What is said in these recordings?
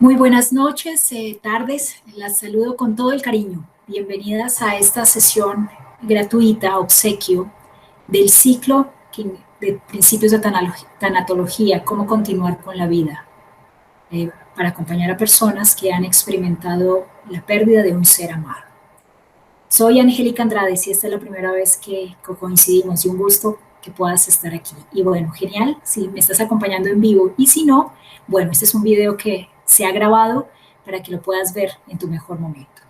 Muy buenas noches, tardes, las saludo con todo el cariño. Bienvenidas a esta sesión gratuita, obsequio, del ciclo de principios de tanatología, cómo continuar con la vida, para acompañar a personas que han experimentado la pérdida de un ser amado. Soy Angélica Andrade, si esta es la primera vez que coincidimos, y un gusto que puedas estar aquí. Y bueno, genial si me estás acompañando en vivo, y si no, bueno, este es un video que se ha grabado para que lo puedas ver en tu mejor momento.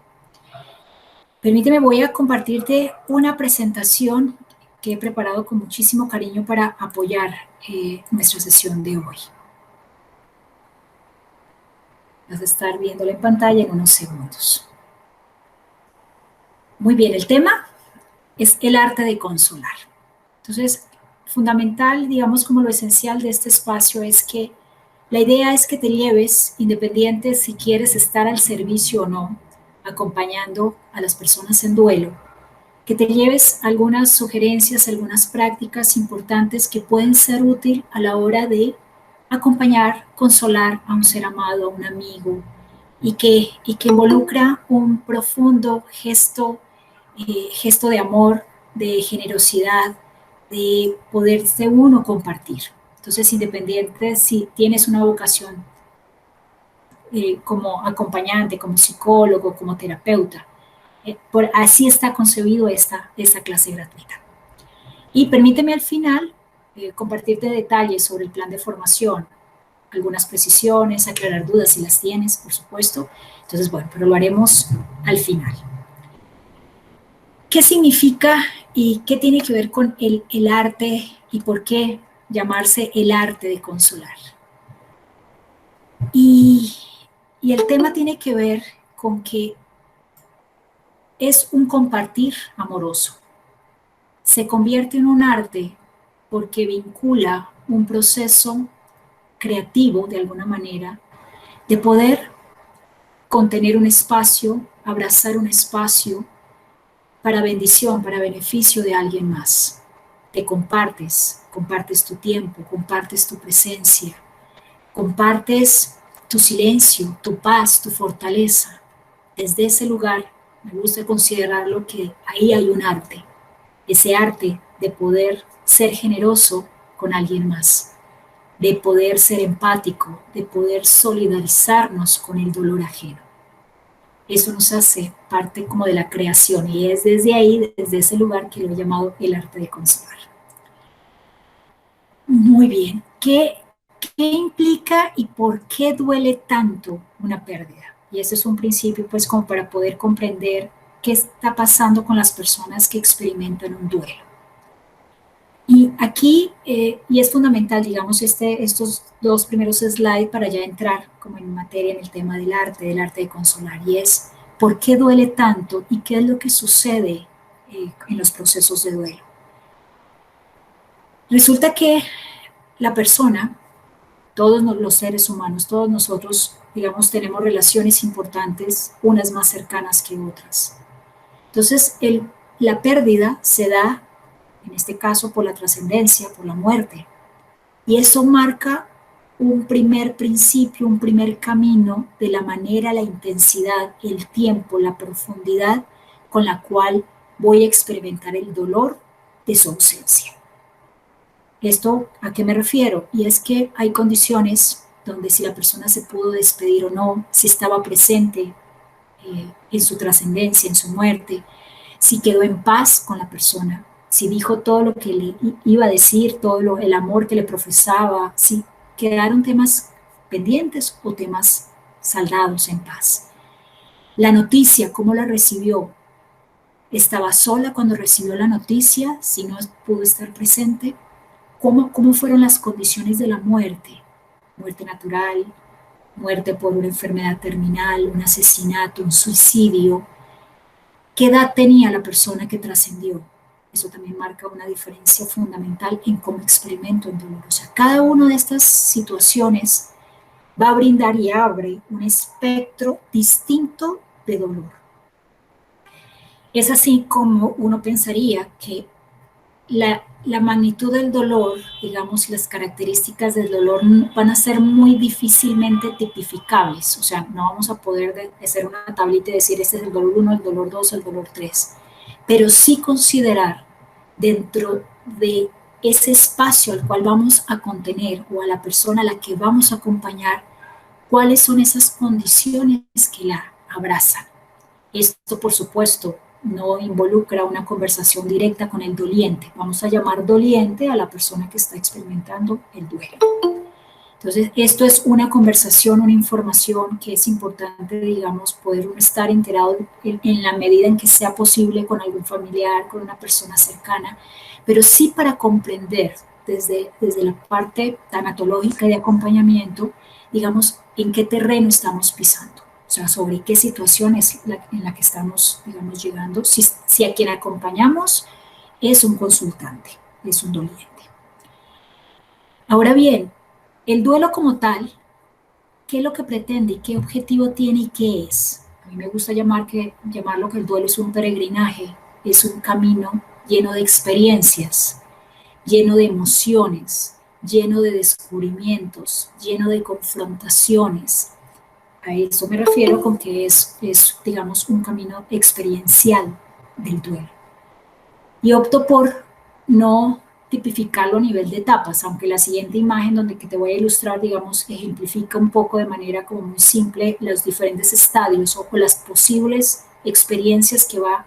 Permíteme, voy a compartirte una presentación que he preparado con muchísimo cariño para apoyar nuestra sesión de hoy. Vas a estar viéndola en pantalla en unos segundos. Muy bien, el tema es el arte de consolar. Entonces, fundamental, digamos, como lo esencial de este espacio es que la idea es que te lleves, independiente si quieres estar al servicio o no, acompañando a las personas en duelo, que te lleves algunas sugerencias, algunas prácticas importantes que pueden ser útil a la hora de acompañar, consolar a un ser amado, a un amigo, y que involucra un profundo gesto de amor, de generosidad, de poderse uno compartir. Entonces, independiente si tienes una vocación como acompañante, como psicólogo, como terapeuta, así está concebido esta clase gratuita. Y permíteme al final compartirte detalles sobre el plan de formación, algunas precisiones, aclarar dudas si las tienes, por supuesto. Entonces, bueno, pero lo haremos al final. ¿Qué significa y qué tiene que ver con el arte y por qué llamarse el arte de consolar? Y, y el tema tiene que ver con que es un compartir amoroso. Se convierte en un arte porque vincula un proceso creativo, de alguna manera, de poder contener un espacio, abrazar un espacio para bendición, para beneficio de alguien más. Te compartes tu tiempo, compartes tu presencia, compartes tu silencio, tu paz, tu fortaleza. Desde ese lugar me gusta considerarlo que ahí hay un arte, ese arte de poder ser generoso con alguien más, de poder ser empático, de poder solidarizarnos con el dolor ajeno. Eso nos hace parte como de la creación y es desde ahí, desde ese lugar que lo he llamado el arte de consolar. Muy bien, ¿qué implica y por qué duele tanto una pérdida? Y ese es un principio pues como para poder comprender qué está pasando con las personas que experimentan un duelo. Y aquí, y es fundamental, digamos, estos dos primeros slides para ya entrar como en materia en el tema del arte de consolar, y es por qué duele tanto y qué es lo que sucede en los procesos de duelo. Resulta que la persona, todos los seres humanos, todos nosotros, digamos, tenemos relaciones importantes, unas más cercanas que otras. Entonces, la pérdida se da, en este caso, por la trascendencia, por la muerte. Y eso marca un primer principio, un primer camino de la manera, la intensidad, el tiempo, la profundidad con la cual voy a experimentar el dolor de su ausencia. ¿Esto a qué me refiero? Y es que hay condiciones donde si la persona se pudo despedir o no, si estaba presente en su trascendencia, en su muerte, si quedó en paz con la persona, si dijo todo lo que le iba a decir, el amor que le profesaba, si quedaron temas pendientes o temas saldados en paz. La noticia, ¿cómo la recibió? ¿Estaba sola cuando recibió la noticia? Si no pudo estar presente. ¿Cómo fueron las condiciones de la muerte? Muerte natural, muerte por una enfermedad terminal, un asesinato, un suicidio. ¿Qué edad tenía la persona que trascendió? Eso también marca una diferencia fundamental en cómo experimento el dolor. O sea, cada una de estas situaciones va a brindar y abre un espectro distinto de dolor. Es así como uno pensaría que la magnitud del dolor, digamos, las características del dolor van a ser muy difícilmente tipificables. O sea, no vamos a poder hacer una tablita y decir este es el dolor 1, el dolor 2, el dolor 3. Pero sí considerar dentro de ese espacio al cual vamos a contener o a la persona a la que vamos a acompañar, cuáles son esas condiciones que la abrazan. Esto, por supuesto, no involucra una conversación directa con el doliente. Vamos a llamar doliente a la persona que está experimentando el duelo. Entonces, esto es una conversación, una información que es importante, digamos, poder estar enterado en la medida en que sea posible con algún familiar, con una persona cercana, pero sí para comprender desde la parte tanatológica y de acompañamiento, digamos, en qué terreno estamos pisando. O sea, sobre qué situación es en la que estamos, digamos, llegando. Si a quien acompañamos es un consultante, es un doliente. Ahora bien, el duelo como tal, ¿qué es lo que pretende y qué objetivo tiene y qué es? A mí me gusta llamarlo que el duelo es un peregrinaje, es un camino lleno de experiencias, lleno de emociones, lleno de descubrimientos, lleno de confrontaciones. A eso me refiero con que digamos, un camino experiencial del duelo. Y opto por no tipificarlo a nivel de etapas, aunque la siguiente imagen donde que te voy a ilustrar, digamos, ejemplifica un poco de manera como muy simple los diferentes estadios o las posibles experiencias que va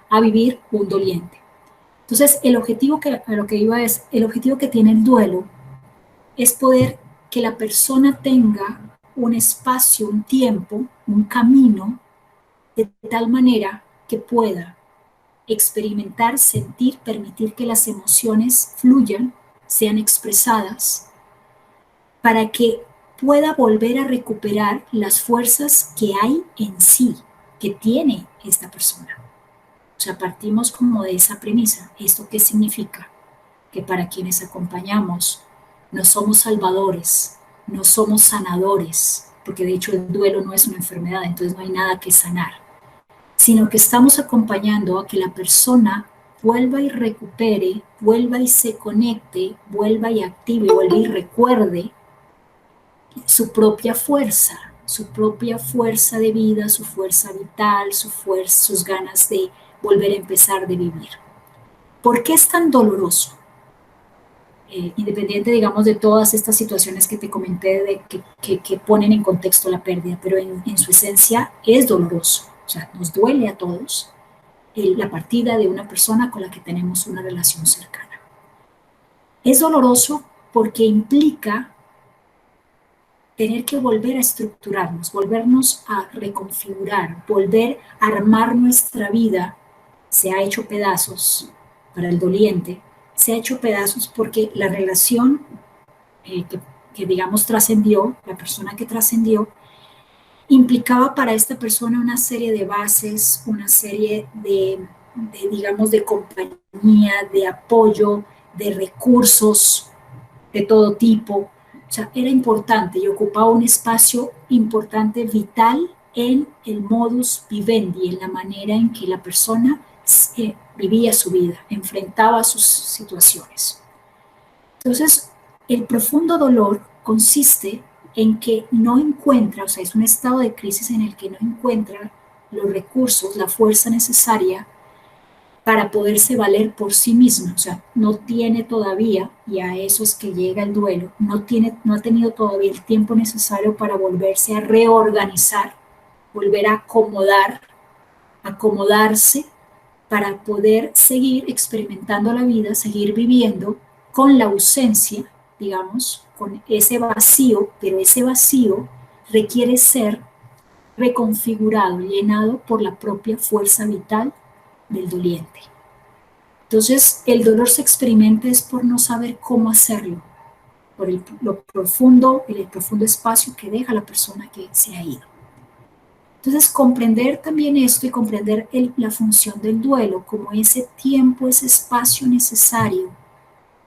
a vivir un doliente. Entonces, el objetivo a lo que iba es, el objetivo que tiene el duelo es poder que la persona tenga un espacio, un tiempo, un camino, de tal manera que pueda experimentar, sentir, permitir que las emociones fluyan, sean expresadas, para que pueda volver a recuperar las fuerzas que hay en sí, que tiene esta persona. O sea, partimos como de esa premisa. ¿Esto qué significa? Que para quienes acompañamos no somos salvadores, no somos sanadores, porque de hecho el duelo no es una enfermedad, entonces no hay nada que sanar, sino que estamos acompañando a que la persona vuelva y recupere, vuelva y se conecte, vuelva y active, vuelva y recuerde su propia fuerza de vida, su fuerza vital, sus ganas de volver a empezar de vivir. ¿Por qué es tan doloroso? Independiente, digamos, de todas estas situaciones que te comenté que ponen en contexto la pérdida, pero en su esencia es doloroso, o sea, nos duele a todos la partida de una persona con la que tenemos una relación cercana. Es doloroso porque implica tener que volver a estructurarnos, volvernos a reconfigurar, volver a armar nuestra vida. Se ha hecho pedazos para el doliente, se ha hecho pedazos porque la relación que digamos trascendió, la persona que trascendió, implicaba para esta persona una serie de bases, una serie digamos, de compañía, de apoyo, de recursos de todo tipo. O sea, era importante y ocupaba un espacio importante, vital, en el modus vivendi, en la manera en que la persona vivía su vida, enfrentaba sus situaciones. Entonces, el profundo dolor consiste en que no encuentra, o sea, es un estado de crisis en el que no encuentra los recursos, la fuerza necesaria para poderse valer por sí misma, o sea, no tiene todavía, y a eso es que llega el duelo, no ha tenido todavía el tiempo necesario para volverse a reorganizar, volver a acomodarse para poder seguir experimentando la vida, seguir viviendo con la ausencia, digamos, con ese vacío, pero ese vacío requiere ser reconfigurado, llenado por la propia fuerza vital del doliente. Entonces, el dolor se experimenta es por no saber cómo hacerlo, por el profundo espacio que deja la persona que se ha ido. Entonces, comprender también esto y comprender la función del duelo como ese tiempo, ese espacio necesario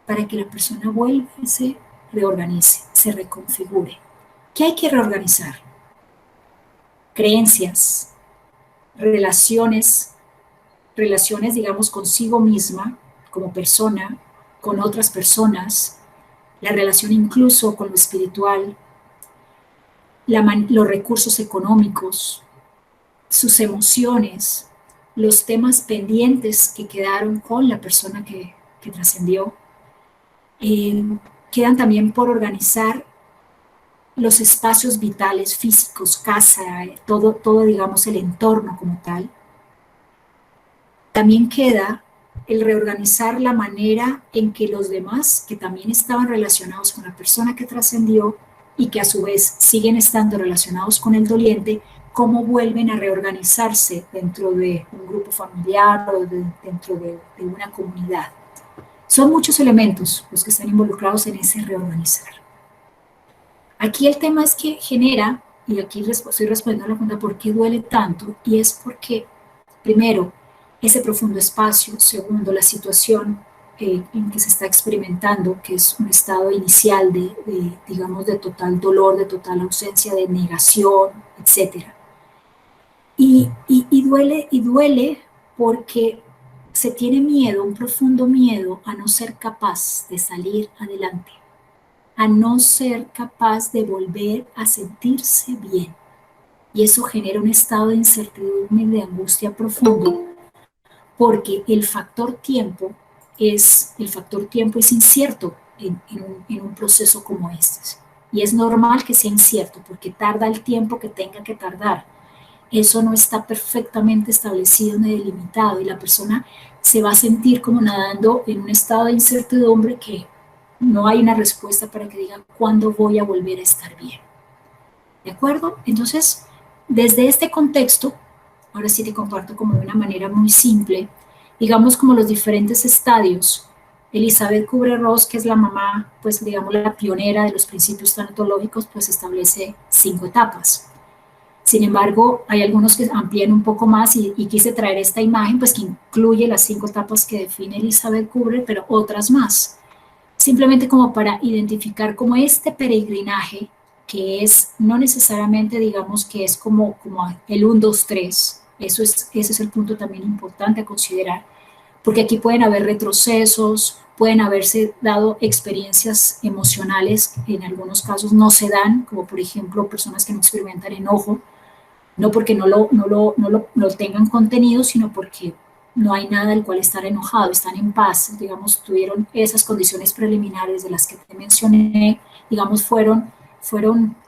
para que la persona vuelva y se reorganice, se reconfigure. ¿Qué hay que reorganizar? Creencias, relaciones, digamos, consigo misma, como persona, con otras personas, la relación incluso con lo espiritual, los recursos económicos, sus emociones, los temas pendientes que quedaron con la persona que trascendió, eh, quedan también por organizar los espacios vitales, físicos, casa, todo, digamos, el entorno como tal. También queda el reorganizar la manera en que los demás, que también estaban relacionados con la persona que trascendió y que a su vez siguen estando relacionados con el doliente, cómo vuelven a reorganizarse dentro de un grupo familiar o dentro de una comunidad. Son muchos elementos los que están involucrados en ese reorganizar. Aquí el tema es que genera, y aquí estoy respondiendo a la pregunta, ¿por qué duele tanto? Y es porque, primero, ese profundo espacio, segundo, la situación en que se está experimentando, que es un estado inicial digamos, de total dolor, de total ausencia, de negación, etcétera. Y duele porque se tiene miedo, un profundo miedo a no ser capaz de salir adelante, a no ser capaz de volver a sentirse bien. Y eso genera un estado de incertidumbre y de angustia profundo, porque el factor tiempo es incierto en un proceso como este. Y es normal que sea incierto, porque tarda el tiempo que tenga que tardar. Eso no está perfectamente establecido ni delimitado, y la persona se va a sentir como nadando en un estado de incertidumbre que no hay una respuesta para que diga cuándo voy a volver a estar bien. ¿De acuerdo? Entonces, desde este contexto, ahora sí te comparto como de una manera muy simple, digamos como los diferentes estadios. Elizabeth Kubler-Ross, que es la mamá, pues digamos la pionera de los principios tanatológicos, pues establece 5 etapas. Sin embargo, hay algunos que amplían un poco más y quise traer esta imagen, pues que incluye las 5 etapas que define Elizabeth Kubler, pero otras más. Simplemente como para identificar como este peregrinaje, que es no necesariamente, digamos, que es como el 1, 2, 3. Ese es el punto también importante a considerar, porque aquí pueden haber retrocesos, pueden haberse dado experiencias emocionales que en algunos casos no se dan, como por ejemplo personas que no experimentan enojo, no porque no lo tengan contenido, sino porque no hay nada del cual estar enojado, están en paz, digamos, tuvieron esas condiciones preliminares de las que te mencioné, digamos, fueron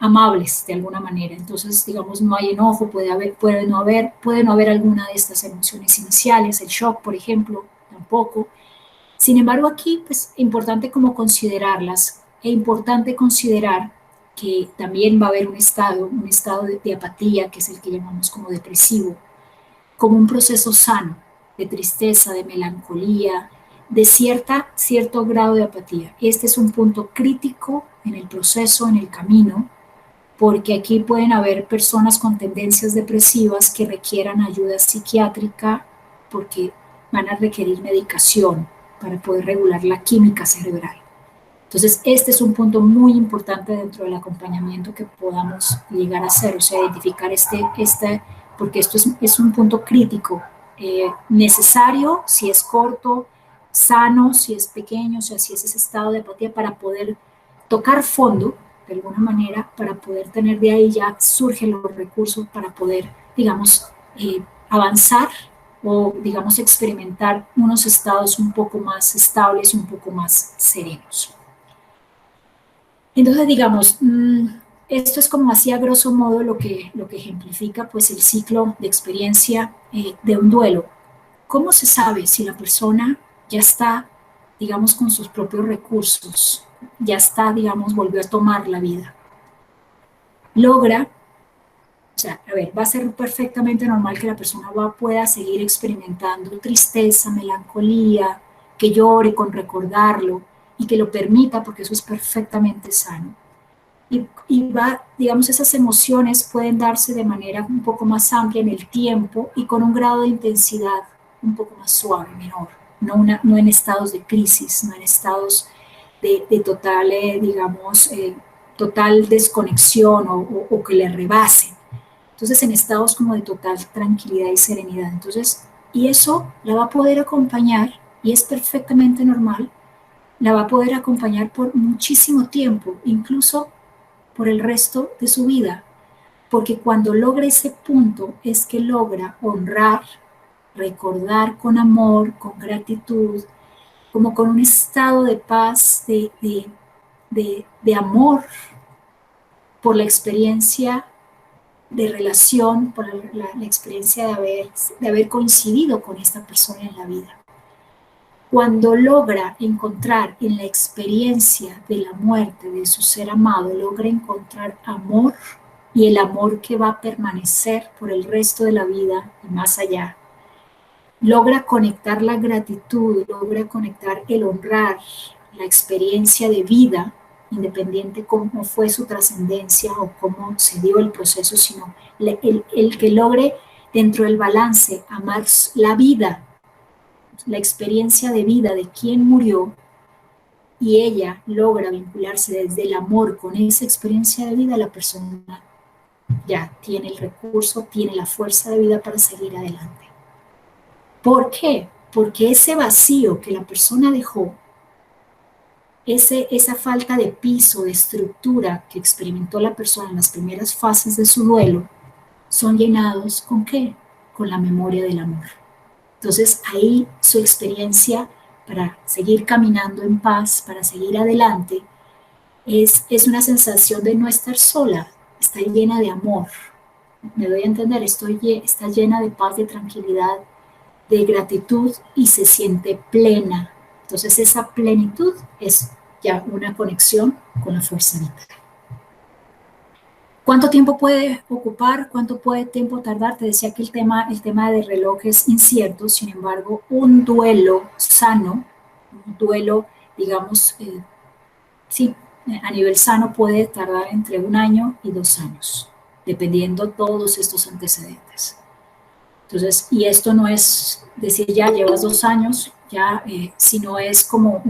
amables de alguna manera. Entonces, digamos, no hay enojo, puede no haber alguna de estas emociones iniciales, el shock, por ejemplo, tampoco. Sin embargo, aquí, pues, importante como considerarlas, e importante considerar que también va a haber un estado de apatía, que es el que llamamos como depresivo, como un proceso sano, de tristeza, de melancolía, de cierto grado de apatía. Este es un punto crítico en el proceso, en el camino, porque aquí pueden haber personas con tendencias depresivas que requieran ayuda psiquiátrica porque van a requerir medicación para poder regular la química cerebral. Entonces, este es un punto muy importante dentro del acompañamiento que podamos llegar a hacer, o sea, identificar porque esto es un punto crítico, necesario si es corto, sano si es pequeño, o sea, si es ese estado de apatía para poder tocar fondo, de alguna manera, para poder tener de ahí ya surgen los recursos para poder, digamos, avanzar o, digamos, experimentar unos estados un poco más estables y un poco más serenos. Entonces, digamos, esto es como así a grosso modo lo que ejemplifica pues el ciclo de experiencia de un duelo. ¿Cómo se sabe si la persona ya está, digamos, con sus propios recursos, ya está, digamos, volvió a tomar la vida? Logra, o sea, a ver, va a ser perfectamente normal que la persona pueda seguir experimentando tristeza, melancolía, que llore con recordarlo y que lo permita porque eso es perfectamente sano. Y va, digamos, esas emociones pueden darse de manera un poco más amplia en el tiempo y con un grado de intensidad un poco más suave, menor, no en estados de crisis, no en estados de total, digamos, total desconexión o que le rebasen. Entonces, en estados como de total tranquilidad y serenidad. Entonces, y eso la va a poder acompañar y es perfectamente normal, la va a poder acompañar por muchísimo tiempo, incluso por el resto de su vida, porque cuando logra ese punto es que logra honrar, recordar con amor, con gratitud, como con un estado de paz, de amor por la experiencia de relación, por la experiencia de haber coincidido con esta persona en la vida. Cuando logra encontrar en la experiencia de la muerte de su ser amado, logra encontrar amor y el amor que va a permanecer por el resto de la vida y más allá. Logra conectar la gratitud, logra conectar el honrar, la experiencia de vida, independiente cómo fue su trascendencia o cómo se dio el proceso, sino el que logre dentro del balance amar la vida, la experiencia de vida de quien murió, y ella logra vincularse desde el amor con esa experiencia de vida, la persona ya tiene el recurso, tiene la fuerza de vida para seguir adelante. ¿Por qué? Porque ese vacío que la persona dejó, esa falta de piso, de estructura que experimentó la persona en las primeras fases de su duelo, son llenados ¿con qué? Con la memoria del amor. Entonces ahí su experiencia para seguir caminando en paz, para seguir adelante, es una sensación de no estar sola, está llena de amor. Me doy a entender, está llena de paz, de tranquilidad, de gratitud y se siente plena. Entonces esa plenitud es ya una conexión con la fuerza vital. ¿Cuánto tiempo puede ocupar? ¿Cuánto puede tiempo tardar? Te decía que el tema de reloj es incierto, sin embargo, un duelo sano, un duelo, digamos, sí, a nivel sano puede tardar entre 1 año y 2 años, dependiendo todos estos antecedentes. Entonces, y esto no es decir ya llevas 2 años, ya, sino es como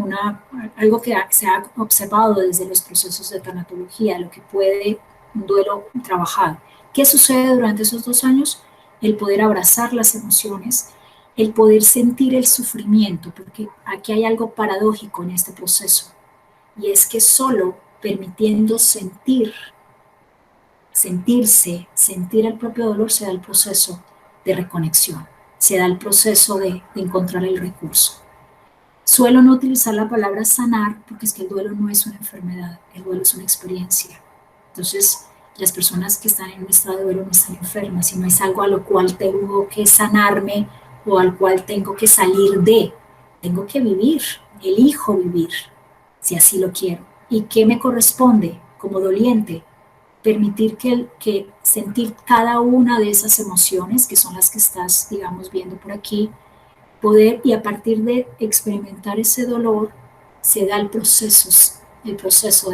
algo que se ha observado desde los procesos de tanatología, lo que puede un duelo trabajado. ¿Qué sucede durante esos 2 años? El poder abrazar las emociones, el poder sentir el sufrimiento, porque aquí hay algo paradójico en este proceso, y es que solo permitiendo sentir el propio dolor, se da el proceso de reconexión, se da el proceso de encontrar el recurso. Suelo no utilizar la palabra sanar porque es que el duelo no es una enfermedad, el duelo es una experiencia. Entonces, las personas que están en un estado de duelo no están enfermas, sino es algo a lo cual tengo que sanarme o al cual tengo que salir de. Tengo que vivir, elijo vivir, si así lo quiero. ¿Y qué me corresponde como doliente? Permitir que sentir cada una de esas emociones, que son las que estás, digamos, viendo por aquí, poder, y a partir de experimentar ese dolor, se da el proceso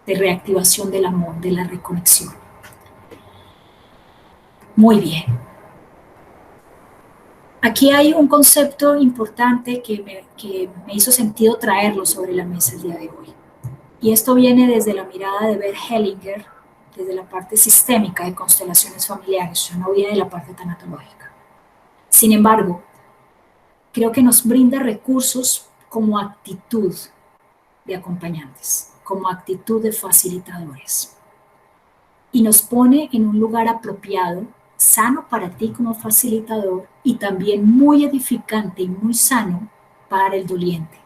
de reactivación del amor, de la reconexión. Muy bien. Aquí hay un concepto importante que me hizo sentido traerlo sobre la mesa el día de hoy. Y esto viene desde la mirada de Bert Hellinger, desde la parte sistémica de constelaciones familiares, ya no viene de la parte tanatológica. Sin embargo, creo que nos brinda recursos como actitud de acompañantes, como actitud de facilitadores. Y nos pone en un lugar apropiado, sano para ti como facilitador y también muy edificante y muy sano para el doliente.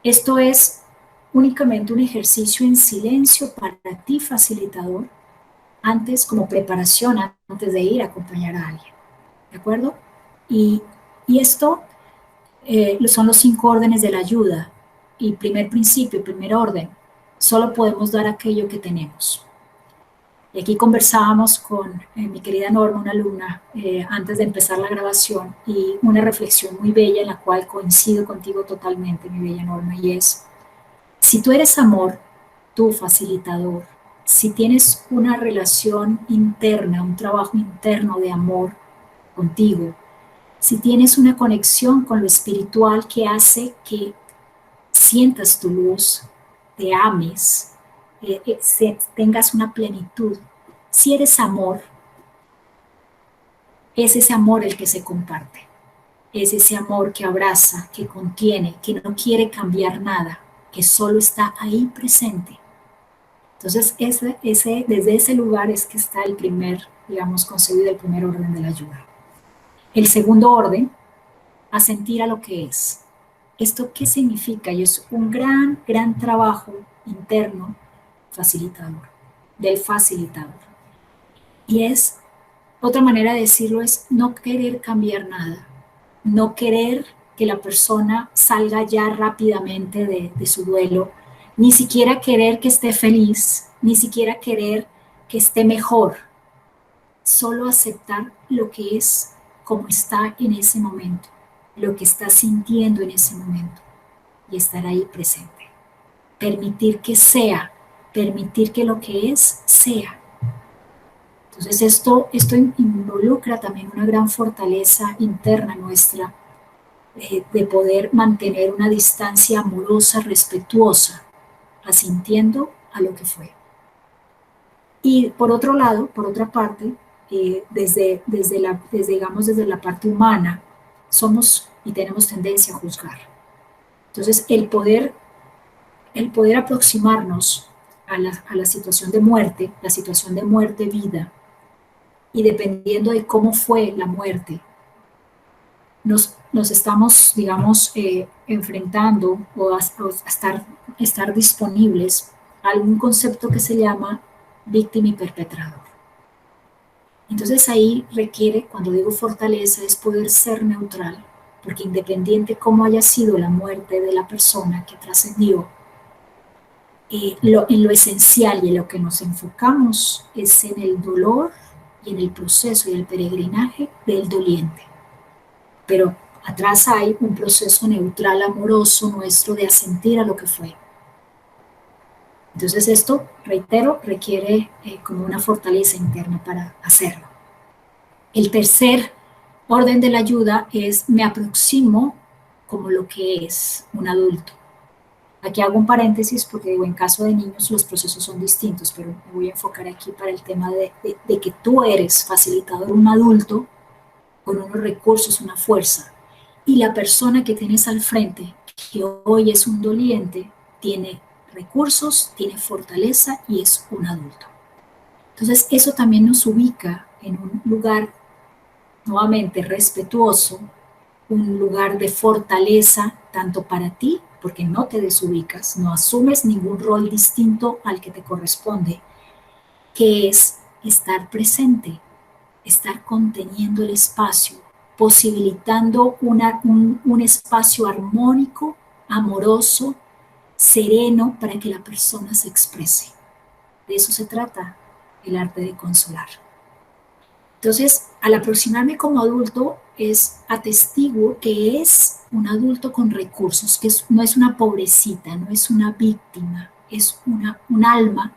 Esto es únicamente un ejercicio en silencio para ti, facilitador, antes como preparación, antes de ir a acompañar a alguien. ¿De acuerdo? Y esto son los 5 órdenes de la ayuda. Y primer principio, primer orden, solo podemos dar aquello que tenemos. Y aquí conversábamos con mi querida Norma, una alumna, antes de empezar la grabación, y una reflexión muy bella en la cual coincido contigo totalmente, mi bella Norma, y es: si tú eres amor, tú facilitador, si tienes una relación interna, un trabajo interno de amor contigo, si tienes una conexión con lo espiritual que hace que sientas tu luz, te ames, tengas una plenitud, si eres amor, es ese amor el que se comparte. es ese amor que abraza, que contiene, que no quiere cambiar nada, que solo está ahí presente. Entonces, desde ese lugar es que está el primer, digamos, concebido el primer orden de la ayuda. El segundo orden, asentir a lo que es. ¿Esto qué significa? Y es un gran, gran trabajo interno facilitador, del facilitador. Y es, otra manera de decirlo es no querer cambiar nada, no querer que la persona salga ya rápidamente de su duelo, ni siquiera querer que esté feliz, ni siquiera querer que esté mejor, solo aceptar lo que es como está en ese momento, lo que está sintiendo en ese momento y estar ahí presente. Permitir que sea, permitir que lo que es sea. Entonces esto involucra también una gran fortaleza interna nuestra de poder mantener una distancia amorosa, respetuosa, asintiendo a lo que fue. Y por otro lado, por otra parte, digamos, desde la parte humana, somos y tenemos tendencia a juzgar. Entonces, el poder aproximarnos a la situación de muerte, la situación de muerte-vida, y dependiendo de cómo fue la muerte, nos estamos, digamos, enfrentando o a estar disponibles a algún concepto que se llama víctima y perpetrador. Entonces ahí requiere, cuando digo fortaleza, es poder ser neutral, porque independiente cómo haya sido la muerte de la persona que trascendió, en lo esencial y en lo que nos enfocamos es en el dolor y en el proceso y el peregrinaje del doliente. Pero atrás hay un proceso neutral, amoroso nuestro de asentir a lo que fue. Entonces esto, reitero, requiere como una fortaleza interna para hacerlo. El tercer orden de la ayuda es me aproximo como lo que es un adulto. Aquí hago un paréntesis porque digo, en caso de niños los procesos son distintos, pero me voy a enfocar aquí para el tema de que tú eres facilitador, un adulto con unos recursos, una fuerza, y la persona que tienes al frente, que hoy es un doliente, tiene recursos, tiene fortaleza y es un adulto. Entonces eso también nos ubica en un lugar nuevamente respetuoso, un lugar de fortaleza tanto para ti, porque no te desubicas, no asumes ningún rol distinto al que te corresponde, que es estar presente, estar conteniendo el espacio, posibilitando un espacio armónico, amoroso, sereno para que la persona se exprese. De eso se trata el arte de consolar. Entonces, al aproximarme como adulto, es atestiguo que es un adulto con recursos, que no es una pobrecita, no es una víctima, es un alma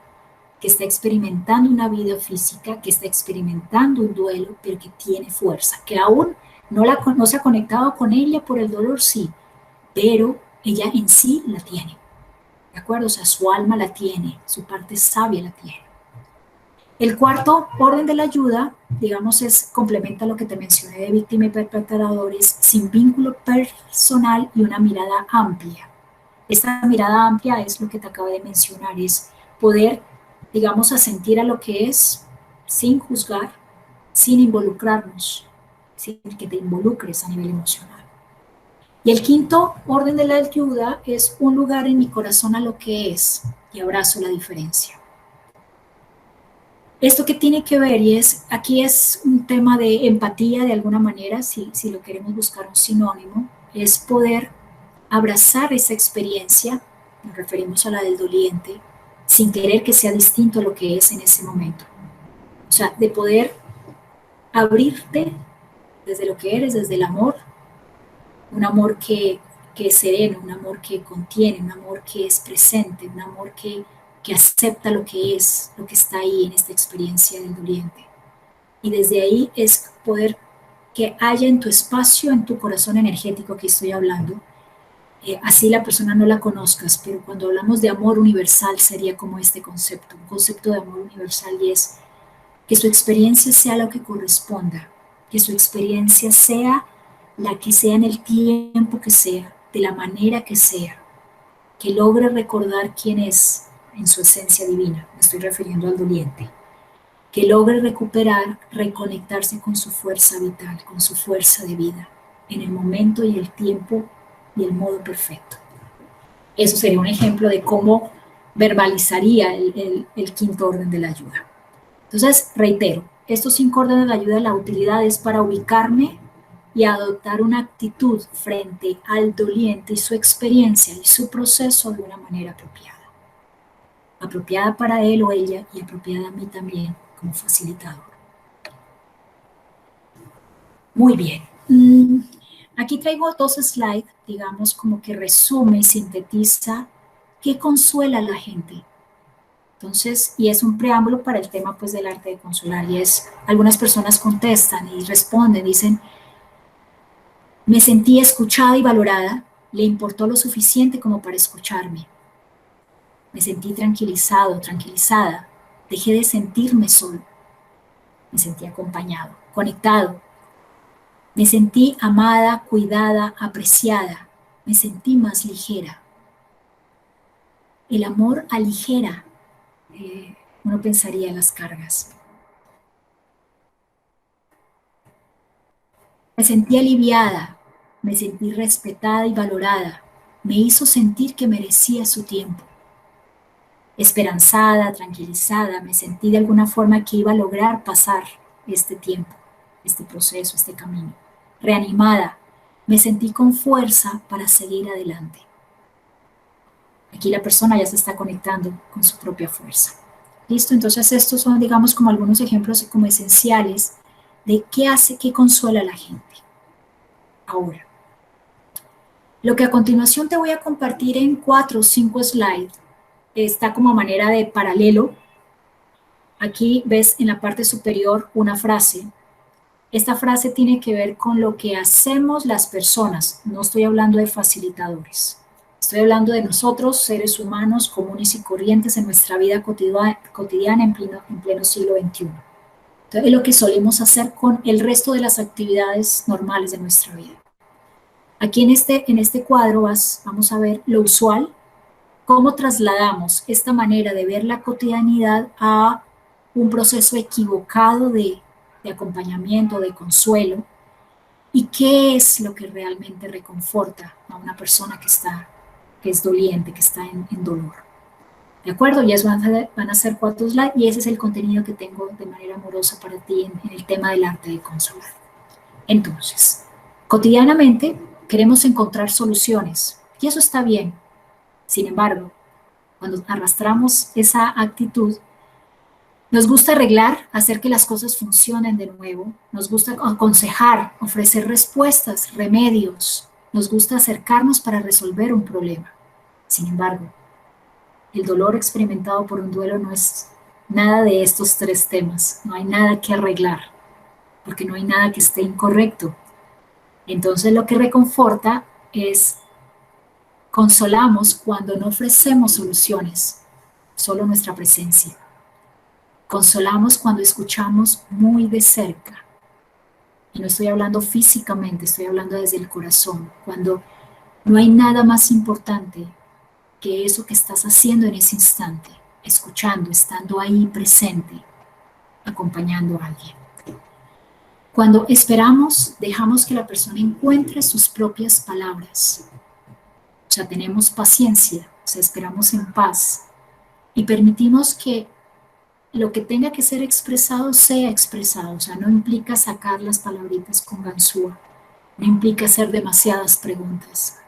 que está experimentando una vida física, que está experimentando un duelo, pero que tiene fuerza, que aún no se ha conectado con ella por el dolor, sí, pero ella en sí la tiene, ¿de acuerdo? O sea, su alma la tiene, su parte sabia la tiene. El cuarto orden de la ayuda, digamos, complementa lo que te mencioné de víctima y perpetradores, sin vínculo personal y una mirada amplia. Esta mirada amplia es lo que te acabo de mencionar, es poder, digamos, asentir a lo que es sin juzgar, sin involucrarnos, sin que te involucres a nivel emocional. Y el quinto orden de la ayuda es un lugar en mi corazón a lo que es y abrazo la diferencia. Esto que tiene que ver, aquí es un tema de empatía de alguna manera, si lo queremos buscar un sinónimo, es poder abrazar esa experiencia, nos referimos a la del doliente, sin querer que sea distinto a lo que es en ese momento. O sea, de poder abrirte desde lo que eres, desde el amor, un amor que es sereno, un amor que contiene, un amor que es presente, un amor que acepta lo que es, lo que está ahí en esta experiencia del doliente. Y desde ahí es poder que haya en tu espacio, en tu corazón energético que estoy hablando, así la persona no la conozcas, pero cuando hablamos de amor universal sería como este concepto, un concepto de amor universal, y es que su experiencia sea lo que corresponda, que su experiencia sea la que sea en el tiempo que sea, de la manera que sea, que logre recordar quién es en su esencia divina, me estoy refiriendo al doliente, que logre recuperar, reconectarse con su fuerza vital, con su fuerza de vida, en el momento y el tiempo y el modo perfecto. Eso sería un ejemplo de cómo verbalizaría el quinto orden de la ayuda. Entonces, reitero, estos 5 órdenes de la ayuda, la utilidad es para ubicarme y adoptar una actitud frente al doliente y su experiencia y su proceso de una manera apropiada. Apropiada para él o ella y apropiada a mí también como facilitador. Muy bien. Aquí traigo 2 slides, digamos, como que resume y sintetiza qué consuela a la gente. Entonces, y es un preámbulo para el tema pues del arte de consolar, y es, algunas personas contestan y responden, dicen, me sentí escuchada y valorada, le importó lo suficiente como para escucharme. Me sentí tranquilizado, tranquilizada, dejé de sentirme solo, me sentí acompañado, conectado, me sentí amada, cuidada, apreciada, me sentí más ligera. El amor aligera, uno pensaría en las cargas. Me sentí aliviada, me sentí respetada y valorada, me hizo sentir que merecía su tiempo. Esperanzada, tranquilizada, me sentí de alguna forma que iba a lograr pasar este tiempo, este proceso, este camino. Reanimada, me sentí con fuerza para seguir adelante. Aquí la persona ya se está conectando con su propia fuerza. ¿Listo? Entonces estos son, digamos, como algunos ejemplos como esenciales de qué hace, qué consuela a la gente. Ahora, lo que a continuación te voy a compartir en 4 o 5 slides está como manera de paralelo. Aquí ves en la parte superior una frase. Esta frase tiene que ver con lo que hacemos las personas. No estoy hablando de facilitadores. Estoy hablando de nosotros, seres humanos comunes y corrientes en nuestra vida cotidiana en pleno siglo XXI. Entonces, es lo que solemos hacer con el resto de las actividades normales de nuestra vida. Aquí en este cuadro vamos a ver lo usual, cómo trasladamos esta manera de ver la cotidianidad a un proceso equivocado de acompañamiento, de consuelo, y qué es lo que realmente reconforta a una persona que es doliente, que está en dolor. ¿De acuerdo? Ya van a ser 4 slides y ese es el contenido que tengo de manera amorosa para ti en el tema del arte de consolar. Entonces, cotidianamente queremos encontrar soluciones y eso está bien. Sin embargo, cuando arrastramos esa actitud, nos gusta arreglar, hacer que las cosas funcionen de nuevo, nos gusta aconsejar, ofrecer respuestas, remedios, nos gusta acercarnos para resolver un problema. Sin embargo, el dolor experimentado por un duelo no es nada de estos 3 temas, no hay nada que arreglar, porque no hay nada que esté incorrecto. Entonces lo que reconforta es, consolamos cuando no ofrecemos soluciones, solo nuestra presencia. Consolamos cuando escuchamos muy de cerca. Y no estoy hablando físicamente, estoy hablando desde el corazón, cuando no hay nada más importante que eso que estás haciendo en ese instante, escuchando, estando ahí presente, acompañando a alguien. Cuando esperamos, dejamos que la persona encuentre sus propias palabras. O sea, tenemos paciencia, o sea, esperamos en paz y permitimos que lo que tenga que ser expresado sea expresado. O sea, no implica sacar las palabritas con ganzúa, no implica hacer demasiadas preguntas.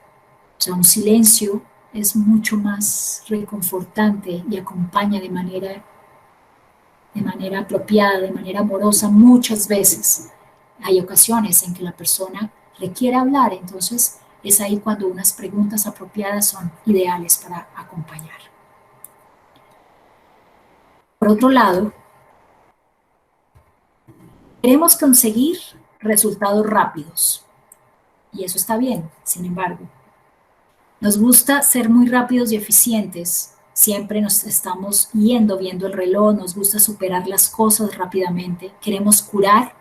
O sea, un silencio es mucho más reconfortante y acompaña de manera apropiada, de manera amorosa muchas veces. Hay ocasiones en que la persona requiere hablar, entonces es ahí cuando unas preguntas apropiadas son ideales para acompañar. Por otro lado, queremos conseguir resultados rápidos y eso está bien, sin embargo. Nos gusta ser muy rápidos y eficientes. Siempre nos estamos yendo, viendo el reloj, nos gusta superar las cosas rápidamente. Queremos curar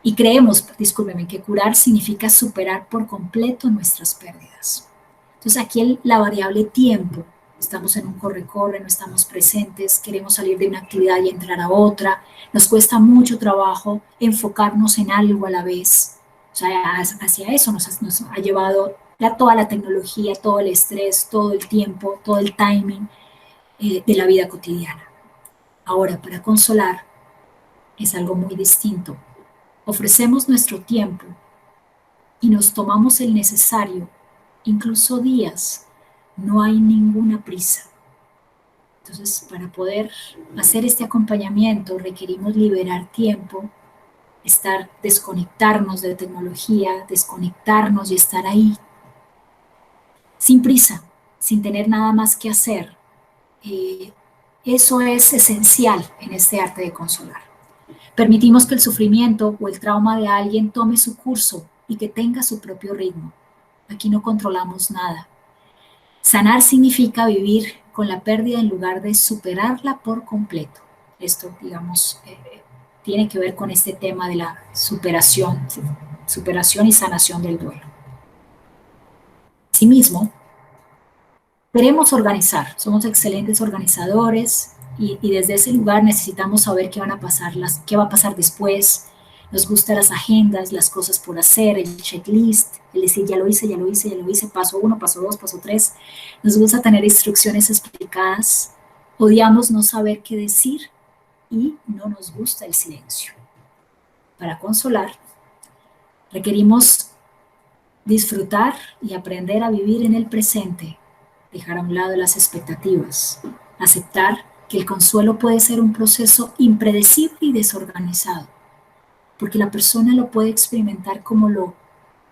Y creemos, discúlpeme, que curar significa superar por completo nuestras pérdidas. Entonces aquí la variable tiempo, estamos en un corre-corre, no estamos presentes, queremos salir de una actividad y entrar a otra, nos cuesta mucho trabajo enfocarnos en algo a la vez. O sea, hacia eso nos ha llevado toda la tecnología, todo el estrés, todo el tiempo, todo el timing de la vida cotidiana. Ahora, para consolar es algo muy distinto. Ofrecemos nuestro tiempo y nos tomamos el necesario, incluso días. No hay ninguna prisa. Entonces, para poder hacer este acompañamiento requerimos liberar tiempo, desconectarnos de tecnología, desconectarnos y estar ahí, sin prisa, sin tener nada más que hacer. Eso es esencial en este arte de consolar. Permitimos que el sufrimiento o el trauma de alguien tome su curso y que tenga su propio ritmo. Aquí no controlamos nada. Sanar significa vivir con la pérdida en lugar de superarla por completo. Esto, digamos, tiene que ver con este tema de la superación y sanación del duelo. Asimismo, queremos organizar, somos excelentes organizadores y desde ese lugar necesitamos saber qué va a pasar después. Nos gustan las agendas, las cosas por hacer, el checklist, el decir ya lo hice, ya lo hice, ya lo hice, paso 1, paso 2, paso 3. Nos gusta tener instrucciones explicadas. Odiamos no saber qué decir y no nos gusta el silencio. Para consolar, requerimos disfrutar y aprender a vivir en el presente, dejar a un lado las expectativas, aceptar que el consuelo puede ser un proceso impredecible y desorganizado, porque la persona lo puede experimentar como lo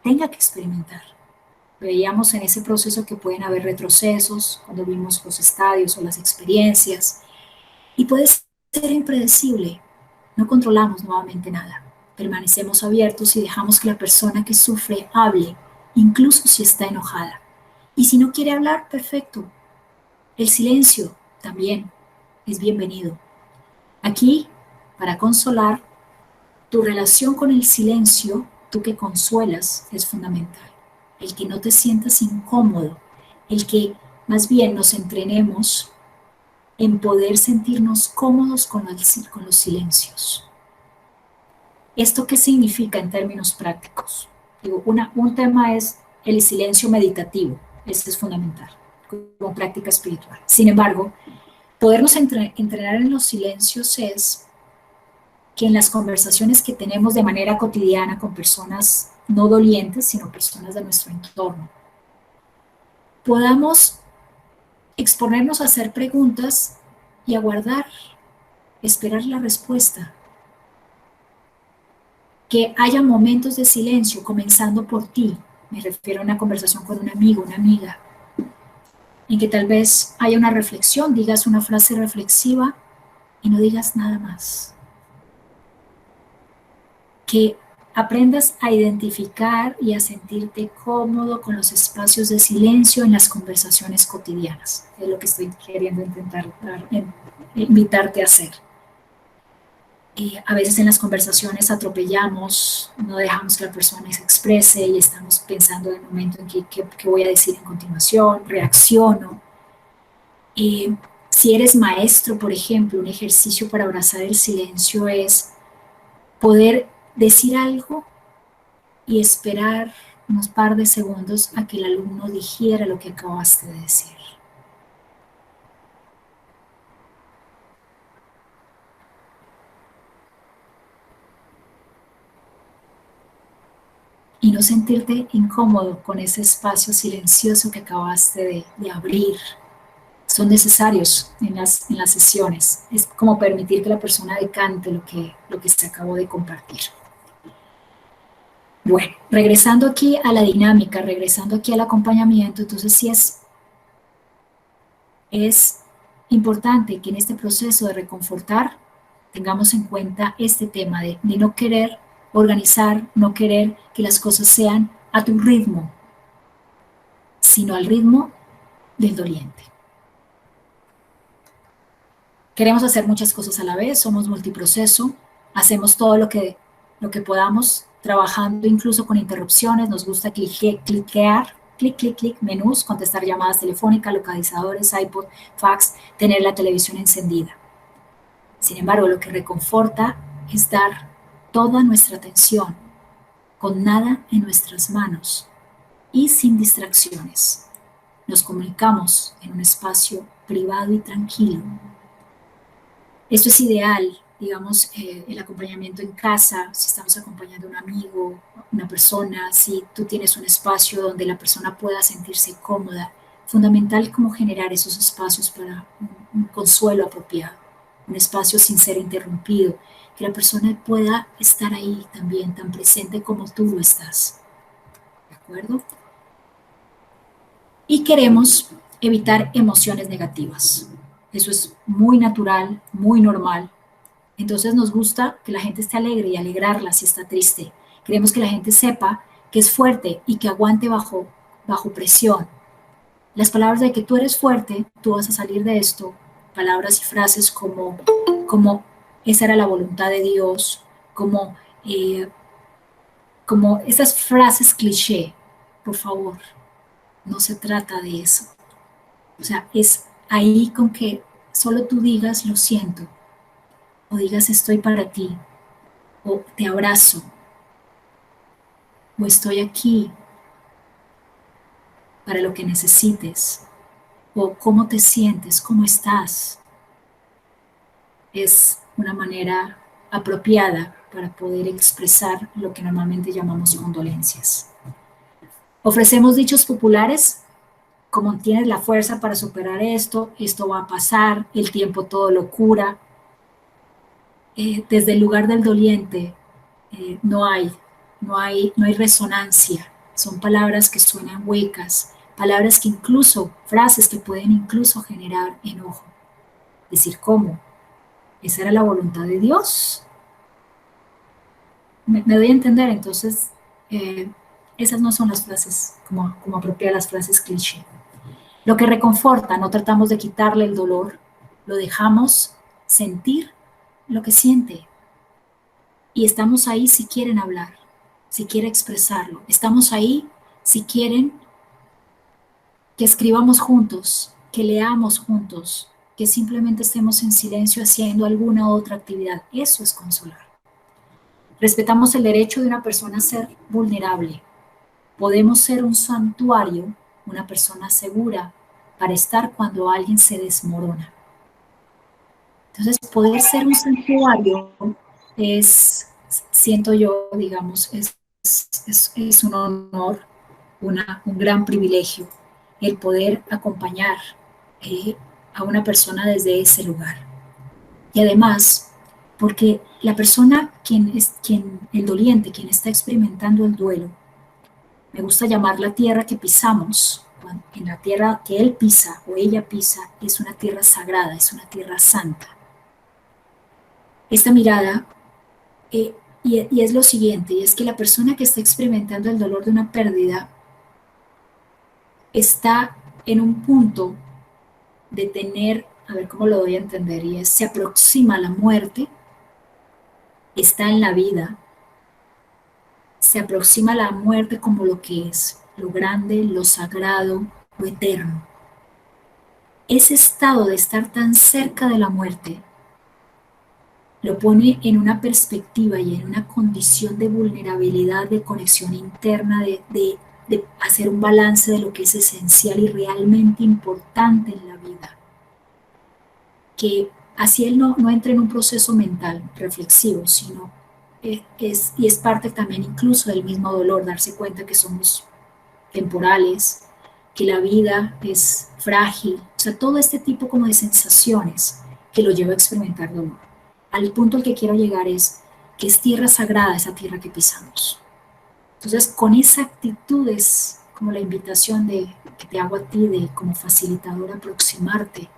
tenga que experimentar. Veíamos en ese proceso que pueden haber retrocesos cuando vimos los estadios o las experiencias, y puede ser impredecible. No controlamos nuevamente nada. Permanecemos abiertos y dejamos que la persona que sufre hable, incluso si está enojada. Y si no quiere hablar, perfecto. El silencio también es bienvenido. Aquí, para consolar, tu relación con el silencio, tú que consuelas, es fundamental. El que no te sientas incómodo, el que más bien nos entrenemos en poder sentirnos cómodos con los silencios. ¿Esto qué significa en términos prácticos? Digo, un tema es el silencio meditativo, este es fundamental, como práctica espiritual. Sin embargo, podernos entrenar en los silencios es que en las conversaciones que tenemos de manera cotidiana con personas no dolientes, sino personas de nuestro entorno, podamos exponernos a hacer preguntas y aguardar, esperar la respuesta. Que haya momentos de silencio, comenzando por ti. Me refiero a una conversación con un amigo, una amiga, en que tal vez haya una reflexión, digas una frase reflexiva y no digas nada más. Que aprendas a identificar y a sentirte cómodo con los espacios de silencio en las conversaciones cotidianas. Es lo que estoy queriendo intentar invitarte a hacer. A veces en las conversaciones atropellamos, no dejamos que la persona se exprese y estamos pensando en el momento en qué voy a decir en continuación, reacciono. Si eres maestro, por ejemplo, un ejercicio para abrazar el silencio es poder decir algo y esperar unos par de segundos a que el alumno dijera lo que acabaste de decir. Y no sentirte incómodo con ese espacio silencioso que acabaste de abrir. Son necesarios en las sesiones. Es como permitir que la persona decante lo que se acabó de compartir. Bueno, regresando aquí a la dinámica, regresando aquí al acompañamiento, entonces sí es importante que en este proceso de reconfortar tengamos en cuenta este tema de no querer organizar, no querer que las cosas sean a tu ritmo, sino al ritmo del doliente. Queremos hacer muchas cosas a la vez, somos multiproceso, hacemos todo lo que lo que podamos, trabajando incluso con interrupciones, nos gusta cliquear, clic, clic, clic, menús, contestar llamadas telefónicas, localizadores, iPod, fax, tener la televisión encendida. Sin embargo, lo que reconforta es dar toda nuestra atención con nada en nuestras manos y sin distracciones. Nos comunicamos en un espacio privado y tranquilo. Esto es ideal, digamos, el acompañamiento en casa, si estamos acompañando a un amigo, una persona, si tú tienes un espacio donde la persona pueda sentirse cómoda. Fundamental cómo generar esos espacios para un consuelo apropiado, un espacio sin ser interrumpido, que la persona pueda estar ahí también, tan presente como tú lo estás. ¿De acuerdo? Y queremos evitar emociones negativas. Eso es muy natural, muy normal. Entonces nos gusta que la gente esté alegre y alegrarla si está triste. Queremos que la gente sepa que es fuerte y que aguante bajo presión. Las palabras de que tú eres fuerte, tú vas a salir de esto, palabras y frases como esa era la voluntad de Dios, eh, como esas frases cliché. Por favor, no se trata de eso. O sea, es ahí con que solo tú digas lo siento, o digas estoy para ti, o te abrazo, o estoy aquí para lo que necesites, o cómo te sientes, cómo estás. Es una manera apropiada para poder expresar lo que normalmente llamamos condolencias. Ofrecemos dichos populares como tienes la fuerza para superar esto va a pasar, el tiempo todo lo cura. Desde el lugar del doliente no hay resonancia. Son palabras que suenan huecas, palabras que incluso, frases que pueden incluso generar enojo. Decir, ¿cómo? ¿Esa era la voluntad de Dios? Me doy a entender, entonces, esas no son las frases como apropiadas las frases cliché. Lo que reconforta, no tratamos de quitarle el dolor, lo dejamos sentir lo que siente. Y estamos ahí si quieren hablar, si quieren expresarlo. Estamos ahí si quieren que escribamos juntos, que leamos juntos, que simplemente estemos en silencio haciendo alguna otra actividad. Eso es consolar. Respetamos el derecho de una persona a ser vulnerable. Podemos ser un santuario, una persona segura para estar cuando alguien se desmorona. Entonces, poder ser un santuario es, siento yo, digamos, es un honor, un gran privilegio el poder acompañar eh, a una persona desde ese lugar. Y además, porque la persona el doliente, quien está experimentando el duelo, me gusta llamar la tierra que pisamos, en la tierra que él pisa o ella pisa, es una tierra sagrada, es una tierra santa. Esta mirada, y es lo siguiente, y es que la persona que está experimentando el dolor de una pérdida está en un punto de tener, a ver cómo lo doy a entender, y es, se aproxima a la muerte, está en la vida, se aproxima a la muerte como lo que es, lo grande, lo sagrado, lo eterno. Ese estado de estar tan cerca de la muerte lo pone en una perspectiva y en una condición de vulnerabilidad, de conexión interna, de hacer un balance de lo que es esencial y realmente importante en la vida. Que así él no entre en un proceso mental reflexivo, sino es parte también incluso del mismo dolor, darse cuenta que somos temporales, que la vida es frágil, o sea, todo este tipo como de sensaciones que lo lleva a experimentar dolor. Al punto al que quiero llegar es que es tierra sagrada esa tierra que pisamos. Entonces, con esa actitud es como la invitación que te hago a ti de como facilitador aproximarte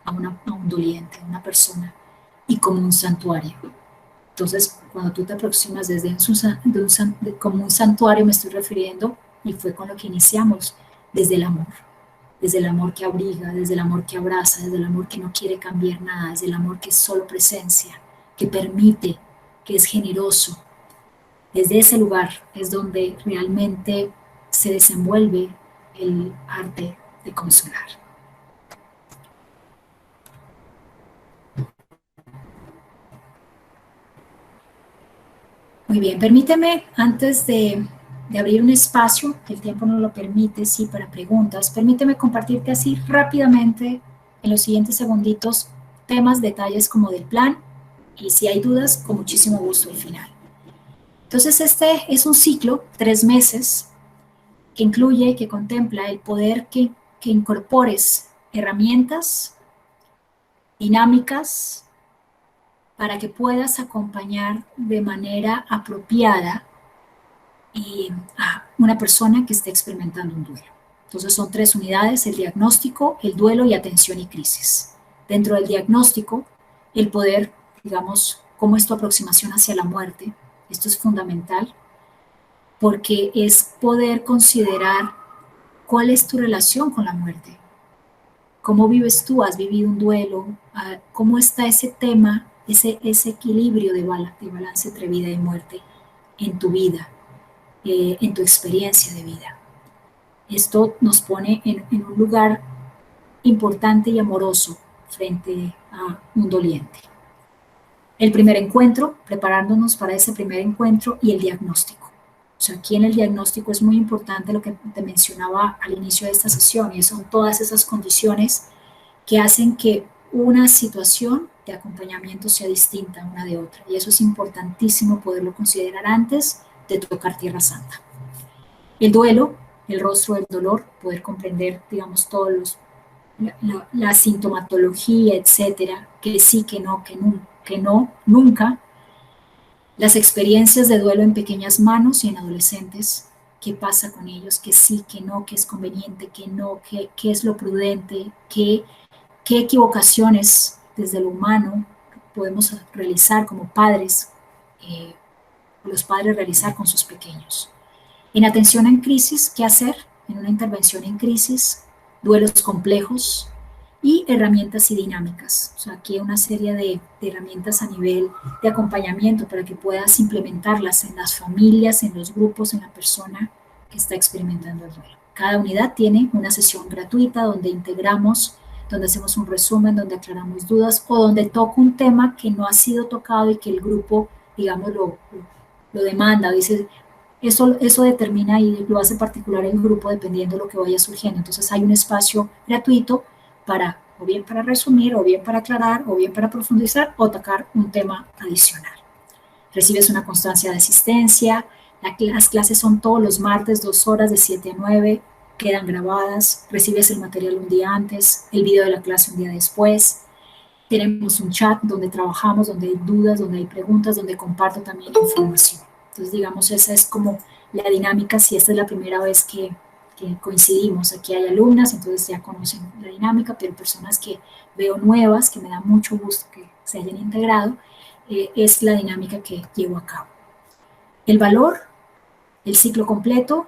a un doliente, a una persona, y como un santuario. Entonces, cuando tú te aproximas como un santuario, me estoy refiriendo, y fue con lo que iniciamos, desde el amor que abriga, desde el amor que abraza, desde el amor que no quiere cambiar nada, desde el amor que es solo presencia, que permite, que es generoso. Desde ese lugar es donde realmente se desenvuelve el arte de consolar. Muy bien, permíteme, antes de abrir un espacio, que el tiempo nos lo permite, sí, para preguntas, permíteme compartirte así rápidamente en los siguientes segunditos temas, detalles como del plan, y si hay dudas, con muchísimo gusto al final. Entonces, este es un ciclo, 3 meses, que incluye, que contempla el poder que incorpores herramientas dinámicas para que puedas acompañar de manera apropiada a una persona que esté experimentando un duelo. Entonces son 3 unidades: el diagnóstico, el duelo y atención y crisis. Dentro del diagnóstico, el poder, digamos, cómo es tu aproximación hacia la muerte. Esto es fundamental porque es poder considerar cuál es tu relación con la muerte. ¿Cómo vives tú? ¿Has vivido un duelo? ¿Cómo está ese tema, ese equilibrio de balance entre vida y muerte en tu vida, en tu experiencia de vida? Esto nos pone en un lugar importante y amoroso frente a un doliente. El primer encuentro, preparándonos para ese primer encuentro, y el diagnóstico. O sea, aquí en el diagnóstico es muy importante lo que te mencionaba al inicio de esta sesión, y son todas esas condiciones que hacen que una situación de acompañamiento sea distinta una de otra. Y eso es importantísimo poderlo considerar antes de tocar Tierra Santa. El duelo, el rostro del dolor, poder comprender, digamos, todos la sintomatología, etcétera, que sí, que no, nunca. Las experiencias de duelo en pequeñas manos y en adolescentes, qué pasa con ellos, que sí, que no, que es conveniente, que no, que es lo prudente, qué equivocaciones desde lo humano podemos realizar como padres, eh, los padres realizar con sus pequeños. En atención en crisis, ¿qué hacer? En una intervención en crisis, duelos complejos y herramientas y dinámicas. O sea, aquí hay una serie de herramientas a nivel de acompañamiento para que puedas implementarlas en las familias, en los grupos, en la persona que está experimentando el duelo. Cada unidad tiene una sesión gratuita donde integramos, donde hacemos un resumen, donde aclaramos dudas o donde toco un tema que no ha sido tocado y que el grupo, digamos, lo demanda. Dice, eso determina y lo hace particular el grupo dependiendo de lo que vaya surgiendo. Entonces hay un espacio gratuito para, o bien para resumir, o bien para aclarar, o bien para profundizar, o tocar un tema adicional. Recibes una constancia de asistencia. Las clases son todos los martes, 2 horas de 7 a 9, quedan grabadas. Recibes el material un día antes, el video de la clase un día después. Tenemos un chat donde trabajamos, donde hay dudas, donde hay preguntas, donde comparto también información. Entonces, digamos, esa es como la dinámica. Si esta es la primera vez que coincidimos, aquí hay alumnas, entonces ya conocen la dinámica, pero personas que veo nuevas, que me da mucho gusto que se hayan integrado, es la dinámica que llevo a cabo. El valor, el ciclo completo,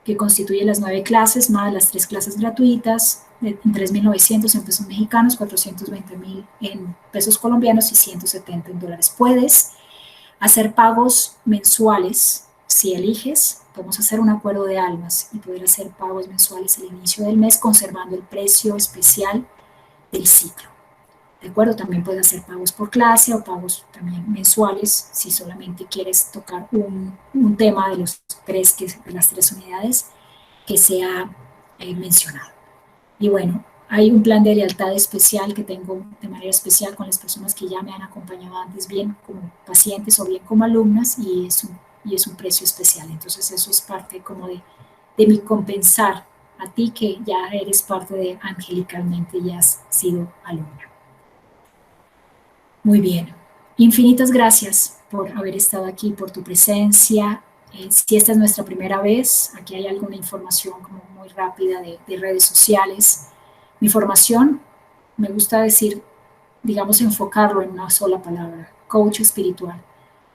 que constituye las 9 clases más las 3 clases gratuitas, en 3.900 en pesos mexicanos, 420.000 en pesos colombianos y 170 en dólares. Puedes hacer pagos mensuales si eliges. Podemos hacer un acuerdo de almas y poder hacer pagos mensuales al inicio del mes, conservando el precio especial del ciclo. ¿De acuerdo? También puedes hacer pagos por clase o pagos también mensuales si solamente quieres tocar un tema de de las 3 unidades que sea mencionado. Y bueno, hay un plan de lealtad especial que tengo de manera especial con las personas que ya me han acompañado antes, bien como pacientes o bien como alumnas, y es un precio especial. Entonces eso es parte como de mi compensar a ti que ya eres parte de Angelicalmente y has sido alumna. Muy bien. Infinitas gracias por haber estado aquí, por tu presencia. Si esta es nuestra primera vez, aquí hay alguna información como muy rápida de redes sociales. Mi formación, me gusta decir, digamos, enfocarlo en una sola palabra: coach espiritual.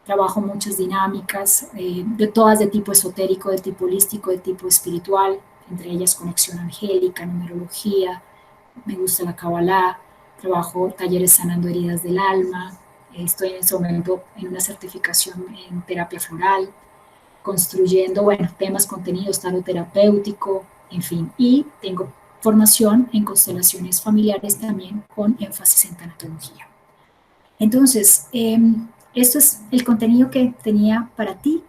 Trabajo muchas dinámicas, de todas de tipo esotérico, de tipo holístico, de tipo espiritual, entre ellas conexión angélica, numerología, me gusta la Kabbalah, trabajo talleres sanando heridas del alma, Estoy en este momento en una certificación en terapia floral, construyendo, bueno, temas, contenidos, tarot terapéutico, en fin. Y tengo formación en constelaciones familiares también con énfasis en tanatología. Entonces, esto es el contenido que tenía para ti.